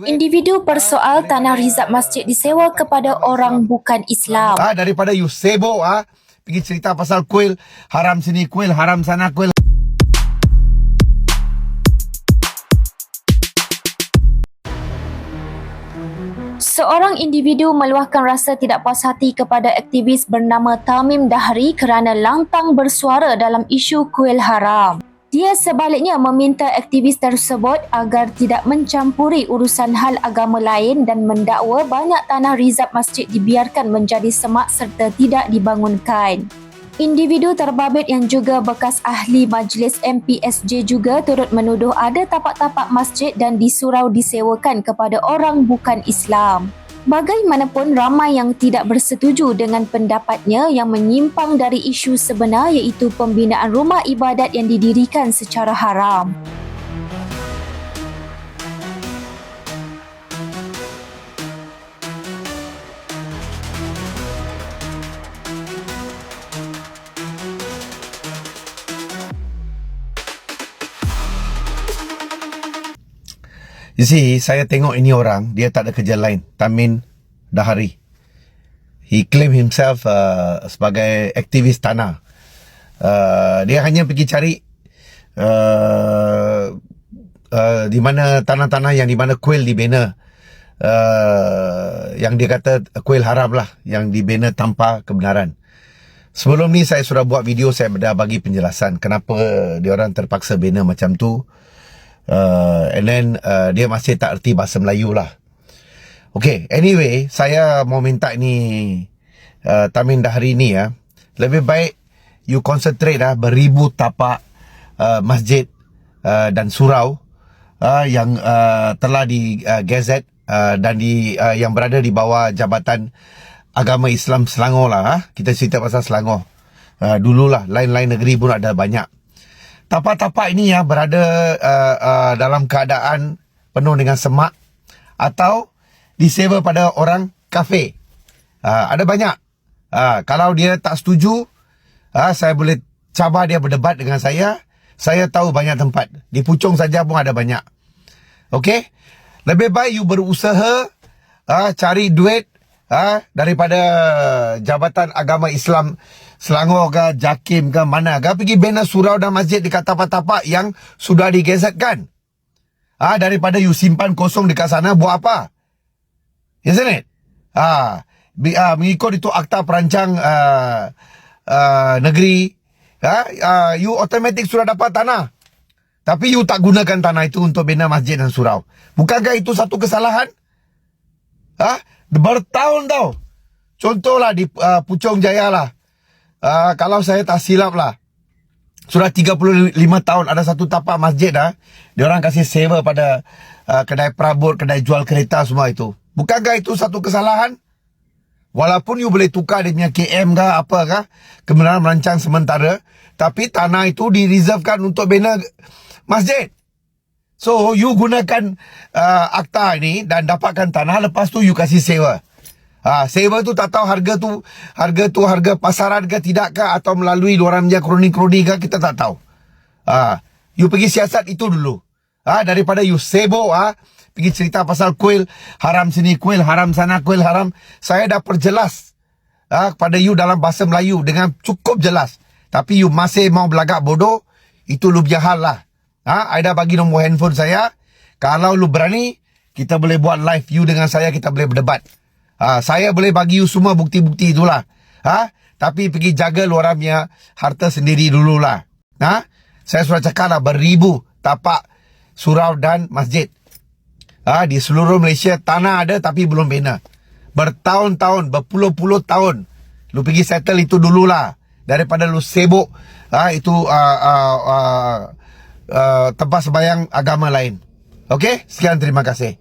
Individu persoal tanah rizab masjid disewa kepada orang bukan Islam. Daripada you sibuk pergi cerita pasal kuil haram sini, kuil haram sana, kuil. Seorang individu meluahkan rasa tidak puas hati kepada aktivis bernama Tamim Dahri kerana lantang bersuara dalam isu kuil haram. Dia sebaliknya meminta aktivis tersebut agar tidak mencampuri urusan hal agama lain dan mendakwa banyak tanah rizab masjid dibiarkan menjadi semak serta tidak dibangunkan. Individu terbabit yang juga bekas ahli majlis MPSJ juga turut menuduh ada tapak-tapak masjid dan disurau disewakan kepada orang bukan Islam. Bagaimanapun, ramai yang tidak bersetuju dengan pendapatnya yang menyimpang dari isu sebenar iaitu pembinaan rumah ibadat yang didirikan secara haram. You see, saya tengok ini orang, dia tak ada kerja lain. Tamim Dahri. He claim himself sebagai aktivis tanah. Dia hanya pergi cari di mana tanah-tanah yang di mana kuil dibina. Yang dia kata kuil haram lah, yang dibina tanpa kebenaran. Sebelum ni saya sudah buat video, saya dah bagi penjelasan kenapa diorang terpaksa bina macam tu. And then dia masih tak erti bahasa Melayu lah. Okay, anyway, saya mau minta ni Tamim Dahri ni lebih baik you concentrate beribu tapak masjid dan surau yang telah di gazette dan yang berada di bawah Jabatan Agama Islam Selangor lah. Kita cerita pasal Selangor. Dululah lain-lain negeri pun ada banyak. Tapak-tapak ini berada dalam keadaan penuh dengan semak atau disewa pada orang kafir. Ada banyak. Kalau dia tak setuju, saya boleh cabar dia berdebat dengan saya. Saya tahu banyak tempat. Di Puchong saja pun ada banyak. Okey? Lebih baik you berusaha cari duit daripada Jabatan Agama Islam Selangor ke, JAKIM ke, mana ke, pergi bina surau dan masjid dekat tapak-tapak yang sudah digezetkan. Daripada you simpan kosong dekat sana, buat apa? Isn't it? Mengikut itu Akta Perancang Negeri, you automatic sudah dapat tanah. Tapi you tak gunakan tanah itu untuk bina masjid dan surau. Bukankah itu satu kesalahan? Bertahun tau. Contohlah di Puchong Jaya lah. Kalau saya tak silap lah, sudah 35 tahun ada satu tapak masjid diorang kasih sewa pada kedai perabot, kedai jual kereta semua itu. Bukankah itu satu kesalahan? Walaupun you boleh tukar dia punya KM ke apa ke, kebenaran merancang sementara, tapi tanah itu direservekan untuk bina masjid. So you gunakan akta ini dan dapatkan tanah, lepas tu you kasih sewa. Sewa tu tak tahu harga pasaran ke tidak ke, atau melalui luaran dia kroni-kroni ke, kita tak tahu. You pergi siasat itu dulu. Daripada you sibuk pergi cerita pasal kuil haram sini, kuil haram sana, kuil haram. Saya dah perjelas kepada you dalam bahasa Melayu dengan cukup jelas. Tapi you masih mau belagak bodoh, itu lu punya hal lah. I dah bagi nombor handphone saya. Kalau lu berani, kita boleh buat live you dengan saya, kita boleh berdebat. Saya boleh bagi you semua bukti-bukti itulah. Tapi pergi jaga luaran punya harta sendiri dululah. Saya sudah cakap lah, beribu tapak surau dan masjid. Di seluruh Malaysia tanah ada tapi belum bina. Bertahun-tahun, berpuluh-puluh tahun. Lu pergi settle itu dululah. Daripada lu sibuk itu tempat sembahyang agama lain. Okey? Sekian, terima kasih.